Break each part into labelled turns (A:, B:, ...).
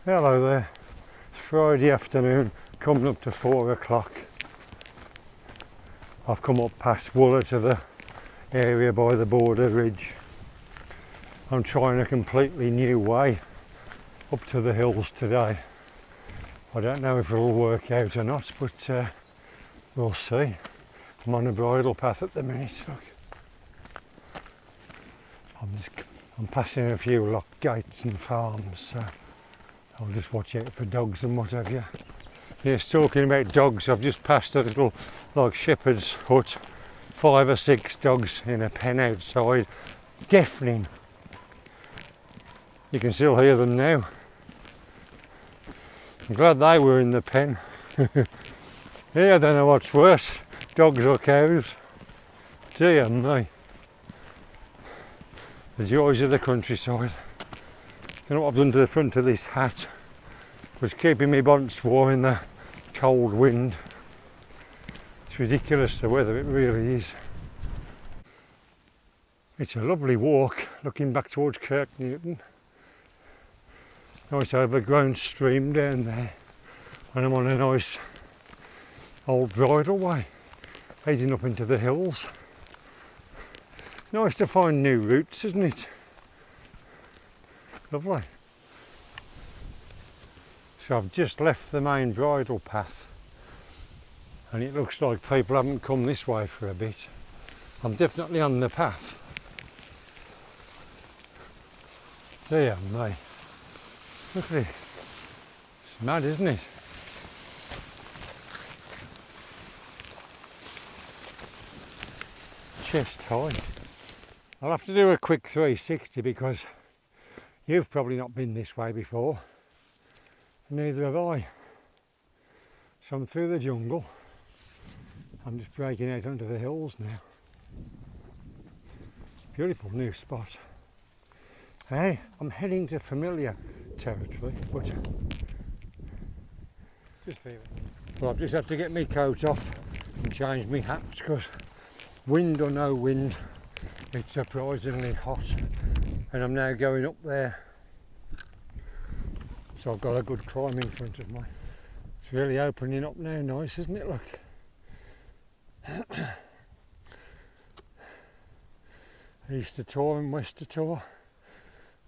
A: Hello there. It's Friday afternoon, coming up to 4 o'clock. I've come up past Wooler to the area by the border ridge. I'm trying a completely new way up to the hills today. I don't know if it'll work out or not, but we'll see. I'm on a bridle path at the minute, look. I'm passing a few locked gates and farms, so I'll just watch out for dogs and what have you. Yes, talking about dogs, I've just passed a little like shepherd's hut. 5 or 6 dogs in a pen outside, deafening. You can still hear them now. I'm glad they were in the pen. Yeah, I don't know what's worse, dogs or cows. Dear me. The joys of the countryside. You know what I've done to the front of this hat? Was keeping me bonnet warm in the cold wind. It's ridiculous the weather, it really is. It's a lovely walk looking back towards Kirk Newton. Nice overgrown stream down there, and I'm on a nice old bridleway heading up into the hills. Nice to find new routes, isn't it? Lovely. So I've just left the main bridle path and it looks like people haven't come this way for a bit. I'm definitely on the path. Dear me. Look at it. It's mad, isn't it? Chest high. I'll have to do a quick 360 because you've probably not been this way before. Neither have I. So I'm through the jungle. I'm just breaking out onto the hills now. Beautiful new spot. Hey, I'm heading to familiar territory, but just feel it. Well, I've just had to get my coat off and change my hats because wind or no wind, it's surprisingly hot, and I'm now going up there. So I've got a good climb in front of me. It's really opening up now, nice, isn't it? Look. Easter Tor and Wester Tor,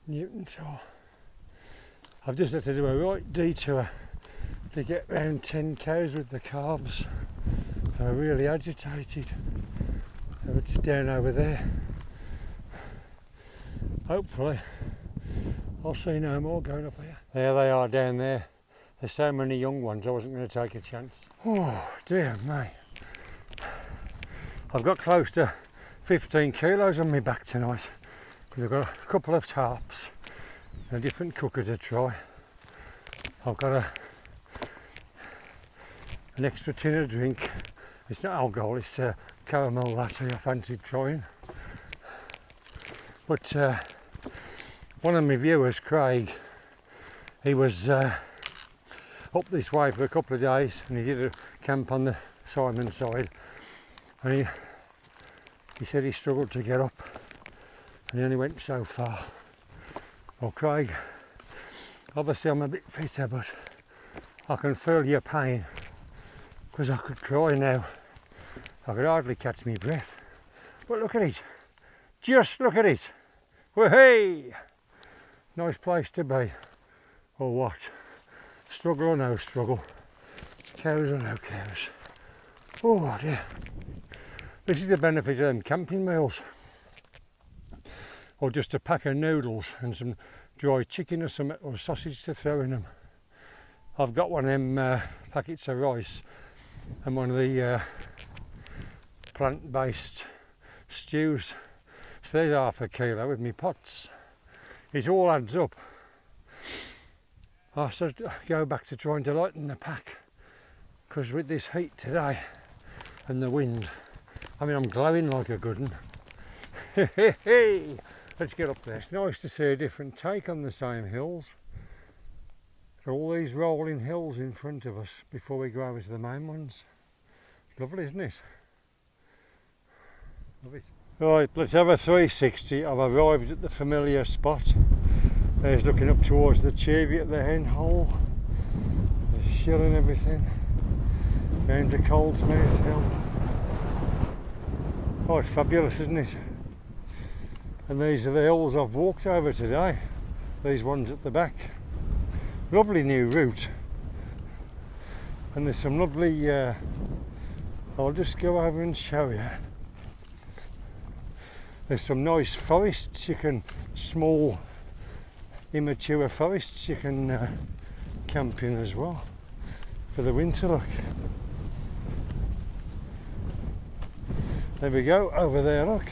A: Newton Tor. I've just had to do a right detour to get round 10 cows with the calves. They're really agitated. They were just down over there. Hopefully I'll see no more going up here. There they are down there. There's so many young ones, I wasn't going to take a chance. Oh dear me. I've got close to 15 kilos on my back tonight because I've got a couple of tarps and a different cooker to try. I've got an extra tin of drink. It's not alcohol, it's a caramel latte I fancied trying. But one of my viewers, Craig, he was up this way for a couple of days and he did a camp on the Simon side, and he said he struggled to get up and he only went so far. Well, Craig, obviously I'm a bit fitter, but I can feel your pain because I could cry now. I could hardly catch my breath. But look at it, just look at it. Hey, nice place to be, or what? Struggle or no struggle, cows or no cows. Oh dear. This is the benefit of them camping meals, or just a pack of noodles and some dry chicken or something, or sausage to throw in them. I've got one of them packets of rice and one of the plant-based stews. So there's half a kilo with me pots. It all adds up. I sort of go back to trying to lighten the pack because with this heat today and the wind, I mean, I'm glowing like a good one. Let's get up there. It's nice to see a different take on the same hills. There are all these rolling hills in front of us before we go over to the main ones. It's lovely, isn't it? Love it. Right, let's have a 360. I've arrived at the familiar spot. There's looking up towards the Chevy at the hen hole. The shill and everything. Down to Coldsmouth Hill. Oh, it's fabulous, isn't it? And these are the hills I've walked over today. These ones at the back. Lovely new route. And there's some lovely, I'll just go over and show you. There's some nice forests, small immature forests you can camp in as well for the winter look. There we go, over there look,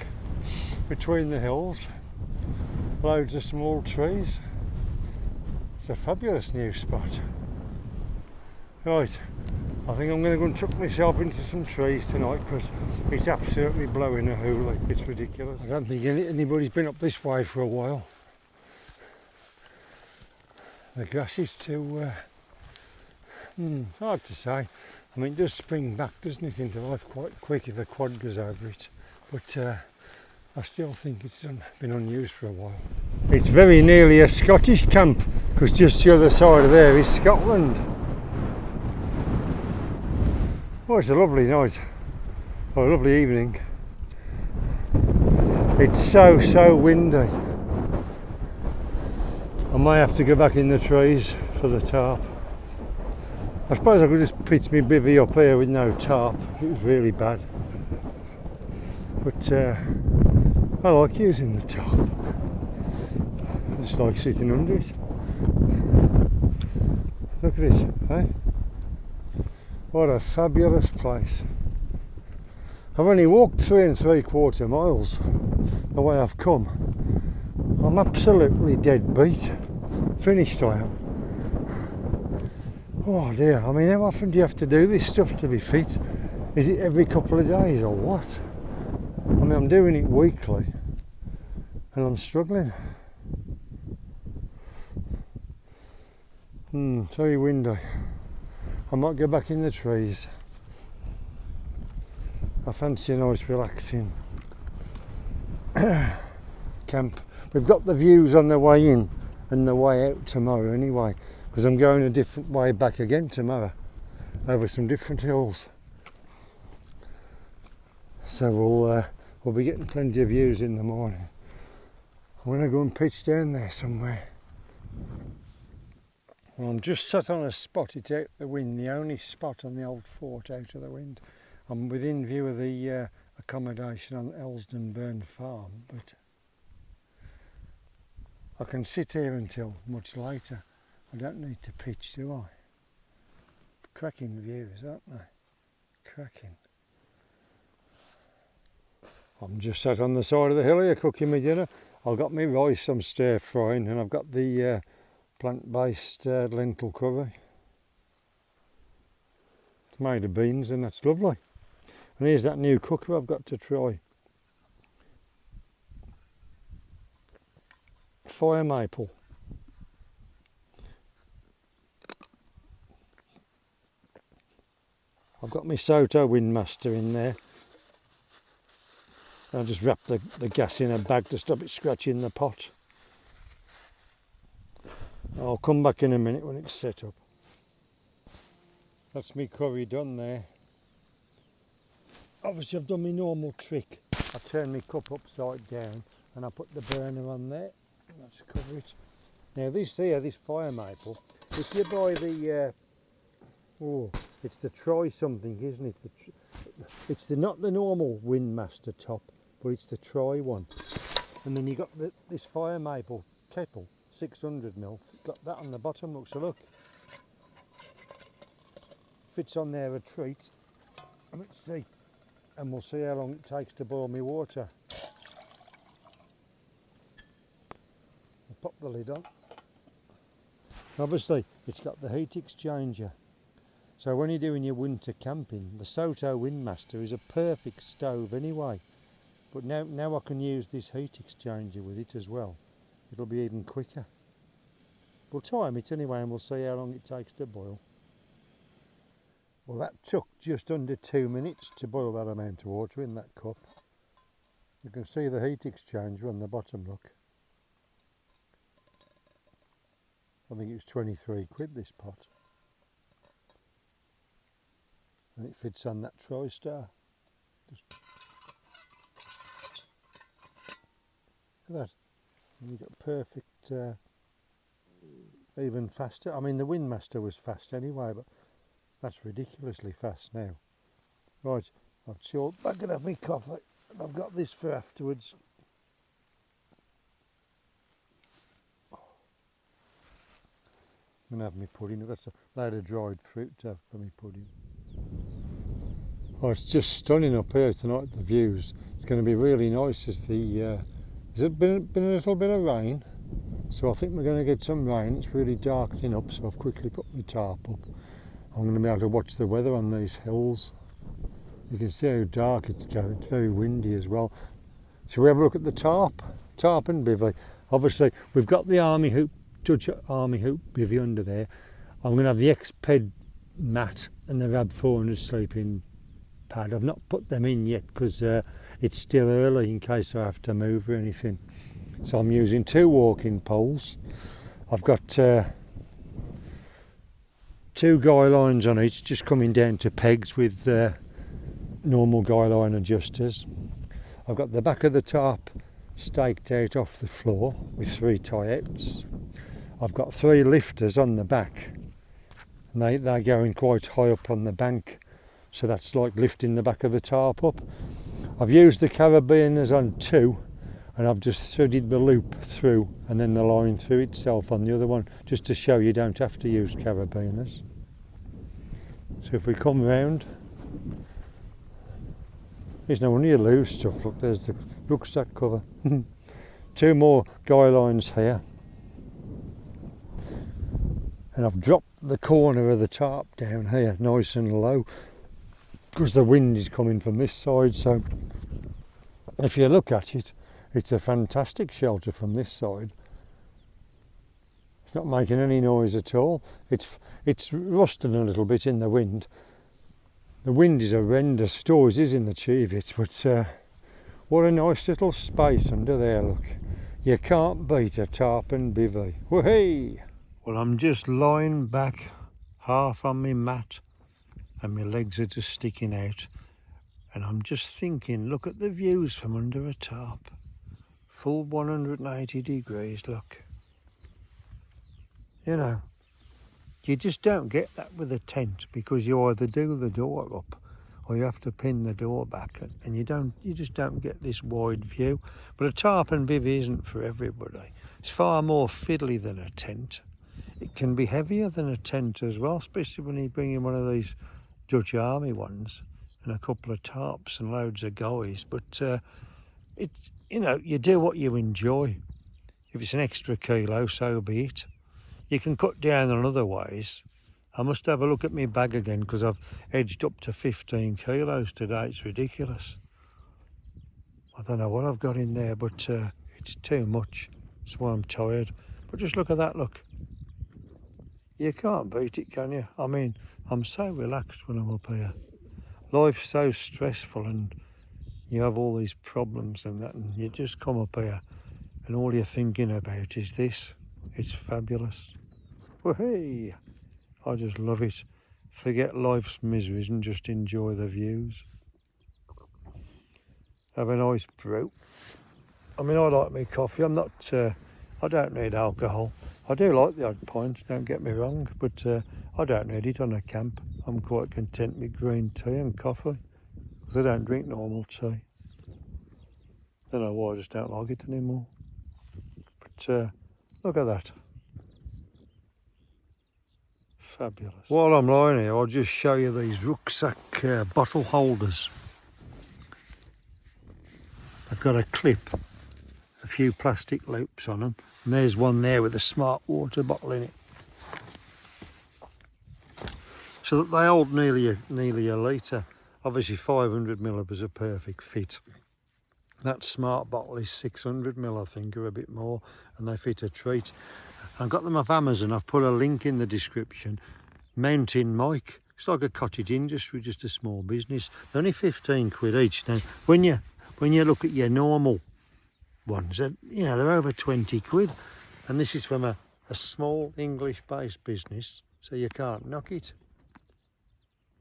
A: between the hills, loads of small trees. It's a fabulous new spot. Right, I think I'm going to go and tuck myself into some trees tonight because it's absolutely blowing a hoolie. It's ridiculous. I don't think anybody's been up this way for a while. The grass is too hard to say. I mean, it does spring back, doesn't it, into life quite quick if the quad goes over it. But I still think it's been unused for a while. It's very nearly a Scottish camp because just the other side of there is Scotland. Oh, it's a lovely night, or a lovely evening. It's so windy. I may have to go back in the trees for the tarp. I suppose I could just pitch my bivvy up here with no tarp if it was really bad. But I like using the tarp. I just like sitting under it. Look at it, eh? What a fabulous place. I've only walked 3 3/4 miles the way I've come. I'm absolutely dead beat. Finished I am. Oh dear, I mean, how often do you have to do this stuff to be fit? Is it every couple of days or what? I mean, I'm doing it weekly and I'm struggling. It's very windy. I might go back in the trees. I fancy a nice relaxing camp. We've got the views on the way in and the way out tomorrow anyway, because I'm going a different way back again tomorrow over some different hills. So we'll be getting plenty of views in the morning. I'm going to go and pitch down there somewhere. Well, I'm just sat on a spot, it's out the wind, the only spot on the old fort out of the wind. I'm within view of the accommodation on Elsden Burn Farm, but I can sit here until much later. I don't need to pitch, do I? Cracking views, aren't they? Cracking. I'm just sat on the side of the hill here cooking my dinner. I've got my rice I'm stir frying and I've got the plant-based lentil curry. It's made of beans and that's lovely. And here's that new cooker I've got to try. FireMaple. I've got my Soto Windmaster in there. I just wrap the gas in a bag to stop it scratching the pot. I'll come back in a minute when it's set up. That's me curry done there. Obviously I've done my normal trick. I turn my cup upside down and I put the burner on there. Let's cover it. Now this here, this FireMaple, if you buy the, it's the Try something, isn't it? It's not the normal Windmaster top, but it's the Try one. And then you got this FireMaple kettle, 600ml, got that on the bottom, look, so look. Fits on there a treat. Let's see. And we'll see how long it takes to boil my water. I'll pop the lid on. Obviously it's got the heat exchanger, so when you're doing your winter camping, the Soto Windmaster is a perfect stove anyway, but now I can use this heat exchanger with it as well. It'll be even quicker. We'll time it anyway and we'll see how long it takes to boil. Well, that took just under 2 minutes to boil that amount of water in that cup. You can see the heat exchanger on the bottom, look. I think it's 23 quid this pot. And it fits on that TriStar. Just look at that. And you've got perfect, even faster. I mean, the Windmaster was fast anyway, but that's ridiculously fast now. Right, I've chilled back and have my coffee. And I've got this for afterwards. I'm going to have my pudding. I've got a load of dried fruit to have for my pudding. Oh, it's just stunning up here tonight, the views. It's going to be really nice as the... There's been a little bit of rain, so I think we're going to get some rain. It's really darkening up, so I've quickly put my tarp up. I'm going to be able to watch the weather on these hills. You can see how dark it's going. It's very windy as well. Shall we have a look at the tarp? Tarp and bivy. Obviously, we've got the army hoop, Dutch army hoop bivy under there. I'm going to have the X-Ped mat and the Rab 400 sleeping pad. I've not put them in yet because it's still early in case I have to move or anything. So I'm using 2 walking poles. I've got 2 guy lines on each, just coming down to pegs with normal guy line adjusters. I've got the back of the tarp staked out off the floor with 3 tie-outs. I've got 3 lifters on the back, and they're going quite high up on the bank, so that's like lifting the back of the tarp up. I've used the carabiners on 2, and I've just threaded the loop through and then the line through itself on the other one, just to show you don't have to use carabiners. So if we come round, there's no wonder you lose stuff. Look, there's the rucksack cover. 2 more guy lines here. And I've dropped the corner of the tarp down here nice and low because the wind is coming from this side, so if you look at it, it's a fantastic shelter from this side. It's not making any noise at all. It's rusting a little bit in the wind. The wind is horrendous. It always is in the Chevits, but what a nice little space under there, look. You can't beat a tarp and bivy. Whee! Well, I'm just lying back half on my mat and my legs are just sticking out. And I'm just thinking, look at the views from under a tarp. Full 180 degrees, look. You know, you just don't get that with a tent because you either do the door up or you have to pin the door back, and you just don't get this wide view. But a tarp and bivy isn't for everybody. It's far more fiddly than a tent. It can be heavier than a tent as well, especially when you bring in one of these Dutch Army ones and a couple of tarps and loads of guys. But it's, you know, you do what you enjoy. If it's an extra kilo, so be it. You can cut down on other ways. I must have a look at my bag again because I've edged up to 15 kilos today. It's ridiculous. I don't know what I've got in there, but it's too much. That's why I'm tired. But just look at that, look. You can't beat it, can you? I mean, I'm so relaxed when I'm up here. Life's so stressful and you have all these problems and that, and you just come up here and all you're thinking about is this. It's fabulous. Whee! I just love it. Forget life's miseries and just enjoy the views. Have a nice brew. I mean, I like my coffee. I'm not, I don't need alcohol. I do like the odd pint, don't get me wrong, but I don't need it on a camp. I'm quite content with green tea and coffee because I don't drink normal tea. Don't know why, I just don't like it anymore. But look at that. Fabulous. While I'm lying here, I'll just show you these rucksack bottle holders. I've got a clip, a few plastic loops on them, and there's one there with a smart water bottle in it. So that they hold nearly a litre. Obviously 500ml is a perfect fit. That smart bottle is 600ml, I think, or a bit more, and they fit a treat. I've got them off Amazon. I've put a link in the description. Mountain mic. It's like a cottage industry, just a small business. They're only 15 quid each. Now, when you look at your normal ones, you know, they're over 20 quid. And this is from a A small English-based business, so you can't knock it.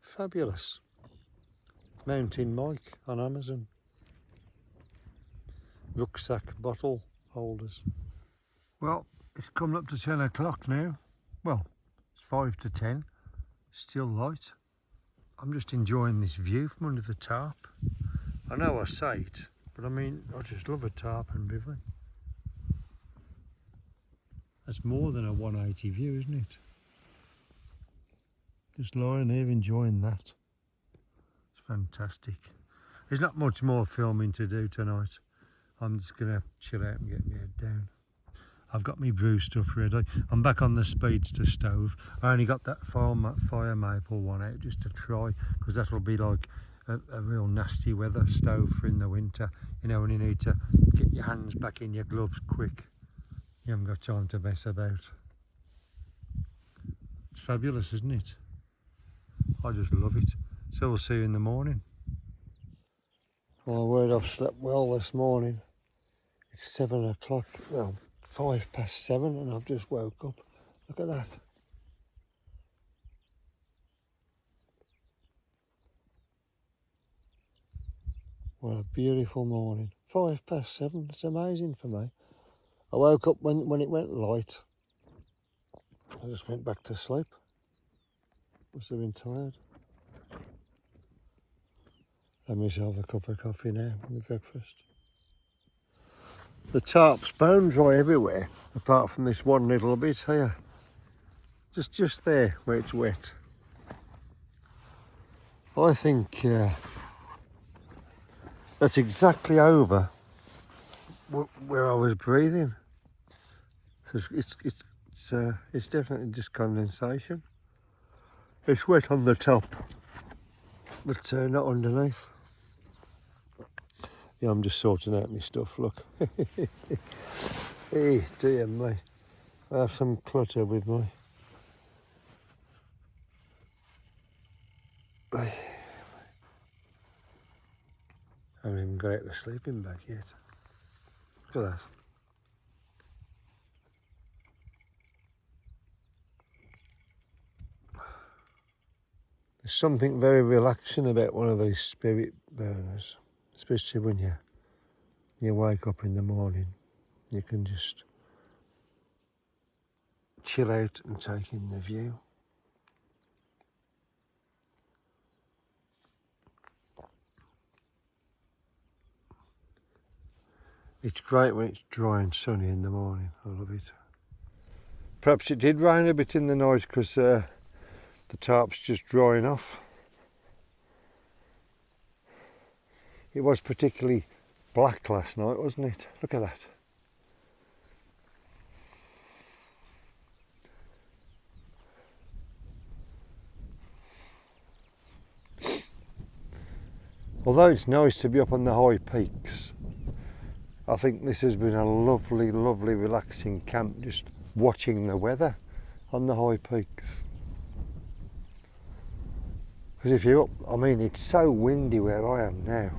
A: Fabulous. Mountain Mike on Amazon. Rucksack bottle holders. Well, it's coming up to 10 o'clock now. Well, it's 5 to 10. Still light. I'm just enjoying this view from under the tarp. I know I say it, but I mean, I just love a tarp and bivy. That's more than a 180 view, isn't it? Just lying here enjoying that. It's fantastic. There's not much more filming to do tonight. I'm just going to chill out and get my head down. I've got my brew stuff ready. I'm back on the speedster stove. I only got that FireMaple one out just to try, because that'll be like a real nasty weather stove for in the winter. You know, when you need to get your hands back in your gloves quick. You haven't got time to mess about. It's fabulous, isn't it? I just love it. So we'll see you in the morning. My word, I've slept well this morning. It's 7 o'clock, well, 5 past 7, and I've just woke up. Look at that. What a beautiful morning. 5 past 7, it's amazing for me. I woke up when it went light. I just went back to sleep. Must have been tired. Have myself a cup of coffee now with breakfast. The tarp's bone dry everywhere, apart from this one little bit here. Just there where it's wet. I think that's exactly over where I was breathing. It's definitely just condensation. It's wet on the top, but not underneath. Yeah, I'm just sorting out my stuff, look. Hey, dear me. I have some clutter with me. I haven't even got out the sleeping bag yet. Look at that. There's something very relaxing about one of these spirit burners, especially when you wake up in the morning. You can just chill out and take in the view. It's great when it's dry and sunny in the morning. I love it. Perhaps it did rain a bit in the night because the tarp's just drying off. It was particularly black last night, wasn't it? Look at that. Although it's nice to be up on the high peaks, I think this has been a lovely, lovely relaxing camp, just watching the weather on the high peaks. Because if you're up, I mean, it's so windy where I am now.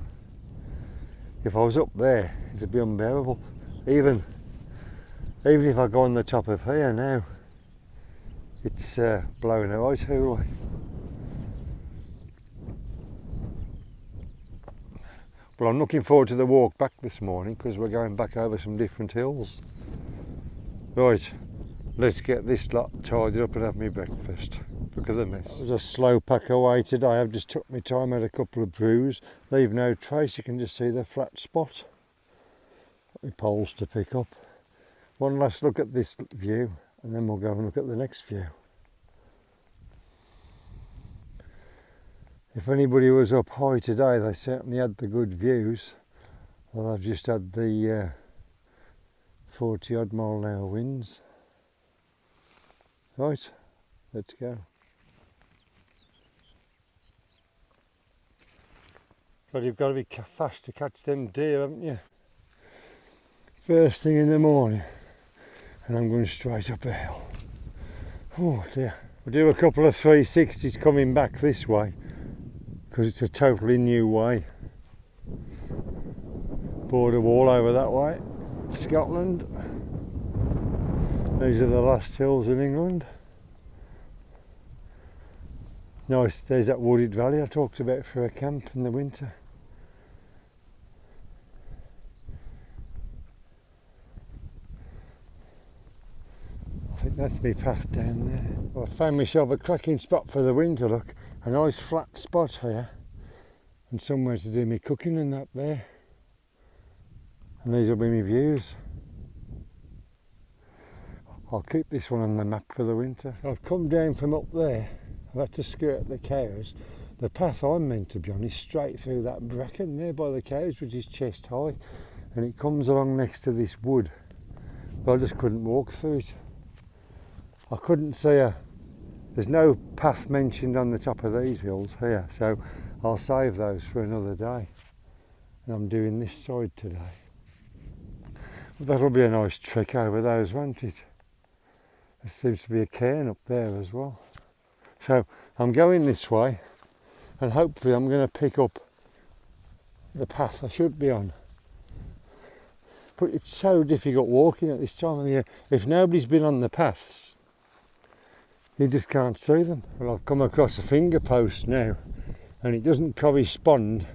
A: If I was up there, it'd be unbearable. Even if I go on the top of here now, it's blowing a right hoolie. Well, I'm looking forward to the walk back this morning because we're going back over some different hills. Right, let's get this lot tidied up and have me breakfast. Look at the mess. It was a slow pack away today. I've just took my time, had a couple of brews. Leave no trace, you can just see the flat spot. Got my poles to pick up. One last look at this view and then we'll go and look at the next view. If anybody was up high today, they certainly had the good views. Well, I've just had the 40 odd mile an hour winds. Right, let's go. But you've got to be fast to catch them deer, haven't you? First thing in the morning, and I'm going straight up a hill. Oh dear. We'll do a couple of 360s coming back this way, because it's a totally new way. Border wall over that way, Scotland. These are the last hills in England. Nice, there's that wooded valley I talked about for a camp in the winter. I think that's my path down there. Well, I found myself a cracking spot for the winter, look. A nice flat spot here. And somewhere to do my cooking and that there. And these will be my views. I'll keep this one on the map for the winter. I've come down from up there. I've had to skirt the cows. The path I'm meant to be on is straight through that bracken there by the cows, which is chest high. And it comes along next to this wood. But I just couldn't walk through it. I couldn't see there's no path mentioned on the top of these hills here. So I'll save those for another day. And I'm doing this side today. But that'll be a nice trek over those, won't it? There seems to be a cairn up there as well. So I'm going this way and hopefully I'm going to pick up the path I should be on. But it's so difficult walking at this time of the year. If nobody's been on the paths, you just can't see them. Well, I've come across a finger post now and it doesn't correspond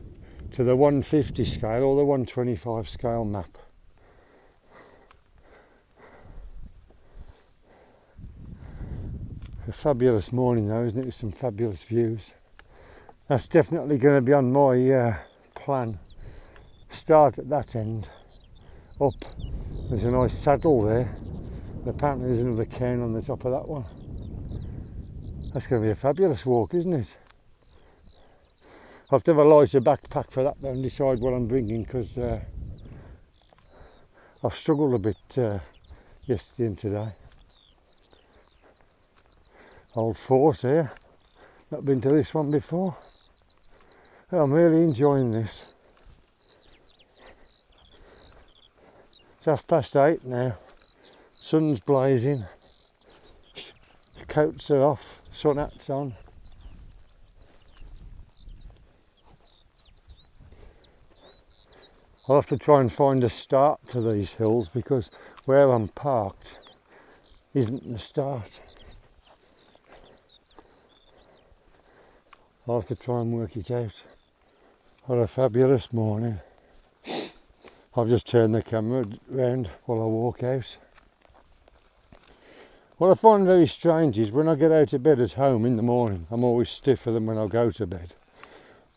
A: to the 150 scale or the 125 scale map. A fabulous morning though, isn't it, with some fabulous views. That's definitely going to be on my plan. Start at that end, up, there's a nice saddle there, and apparently there's another cairn on the top of that one. That's going to be a fabulous walk, isn't it? I'll have to have a lighter backpack for that though and decide what I'm bringing, because I've struggled a bit yesterday and today. Old fort here, not been to this one before. I'm really enjoying this. It's 8:30 now, sun's blazing, coats are off, sun hats on. I'll have to try and find a start to these hills because where I'm parked isn't the start. I'll have to try and work it out. What a fabulous morning. I've just turned the camera round while I walk out. What I find very strange is when I get out of bed at home in the morning, I'm always stiffer than when I go to bed.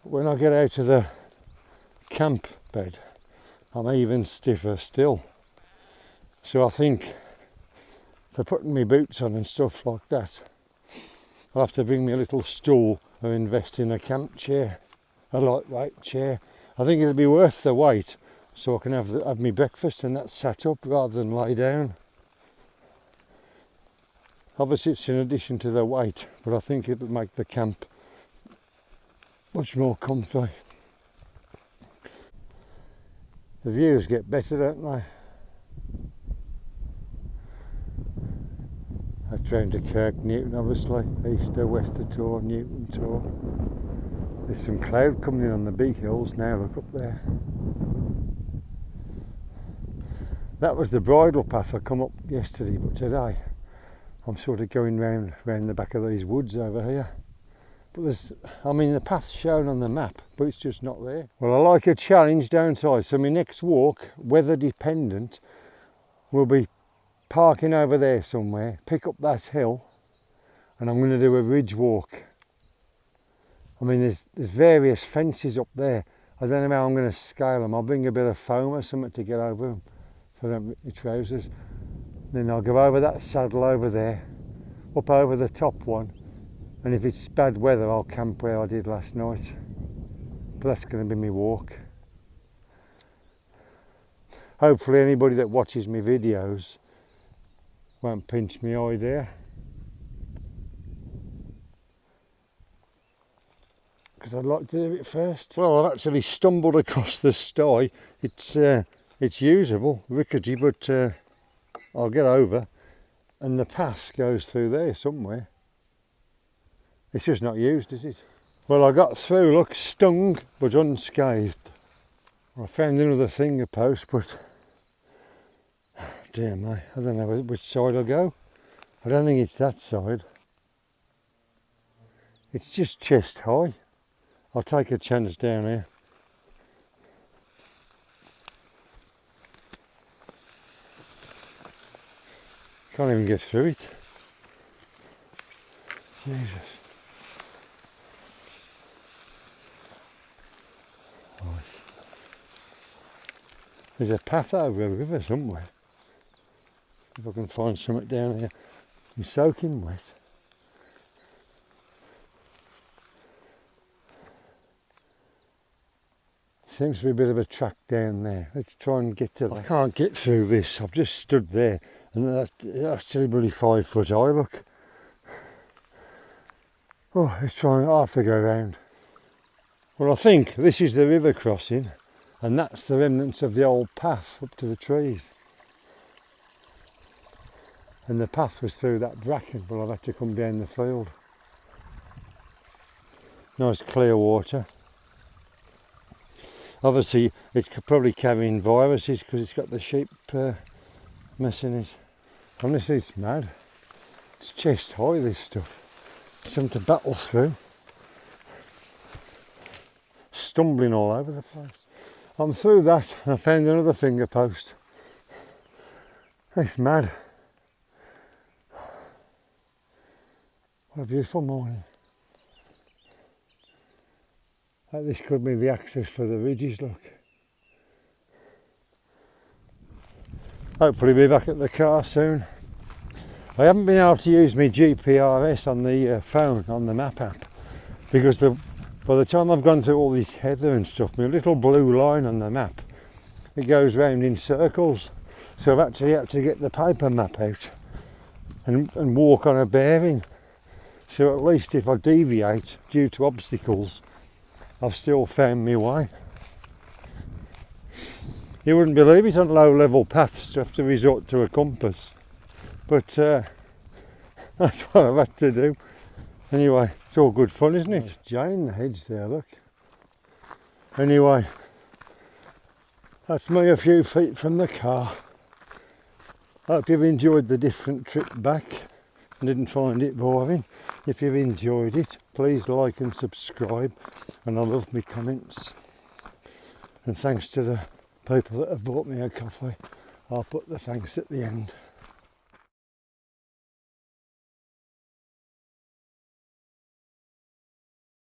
A: But when I get out of the camp bed, I'm even stiffer still. So I think for putting my boots on and stuff like that, I'll have to bring me a little stool or invest in a camp chair, a lightweight chair. I think it'll be worth the wait so I can have my breakfast and that sat up rather than lie down. Obviously it's in addition to the weight, but I think it'll make the camp much more comfy. The views get better, don't they? That's round to Kirk Newton, obviously, Easter, Wester Tor, Newton Tor. There's some cloud coming in on the big hills now, look up there. That was the bridle path I come up yesterday, but today I'm sort of going round the back of these woods over here. But the path's shown on the map, but it's just not there. Well, I like a challenge, don't I? So my next walk, weather dependent, will be parking over there somewhere, pick up that hill, and I'm going to do a ridge walk. I mean, there's various fences up there. I don't know how I'm going to scale them. I'll bring a bit of foam or something to get over them so I don't rip my trousers. Then I'll go over that saddle over there, up over the top one, and if it's bad weather I'll camp where I did last night. But that's going to be my walk. Hopefully anybody that watches my videos won't pinch my idea, because I'd like to do it first. Well, I've actually stumbled across the sty. It's usable, rickety, but I'll get over. And the path goes through there somewhere. It's just not used, is it? Well, I got through, look, stung but unscathed. I found another finger post, but dear me, I don't know which side I'll go. I don't think it's that side. It's just chest high. I'll take a chance down here. Can't even get through it. Jesus. Right. There's a path over a river somewhere. If I can find something down here. I'm soaking wet. Seems to be a bit of a track down there. Let's try and get to that. I can't get through this. I've just stood there and that's actually really 5 foot high, look. Oh, let's try and I'll have to go round. Well, I think this is the river crossing and that's the remnants of the old path up to the trees. And the path was through that bracken, but I've had to come down the field. Nice clear water. Obviously, it's probably carrying viruses because it's got the sheep mess in it. Honestly, it's mad. It's chest high, this stuff. It's something to battle through. Stumbling all over the place. I'm through that and I found another finger post. It's mad. What a beautiful morning. This could be the access for the ridges, look. Hopefully be back at the car soon. I haven't been able to use my GPRS on the phone, on the map app, because by the time I've gone through all this heather and stuff, my little blue line on the map, it goes round in circles. So I've actually had to get the paper map out and walk on a bearing. So at least if I deviate due to obstacles, I've still found my way. You wouldn't believe it on low level paths to have to resort to a compass. But that's what I've had to do. Anyway, it's all good fun, isn't it? Jay in the hedge there, look. Anyway, that's me a few feet from the car. Hope you've enjoyed the different trip back and didn't find it boring. If you've enjoyed it, please like and subscribe, and I love my comments. And thanks to the people that have bought me a coffee. I'll put the thanks at the end.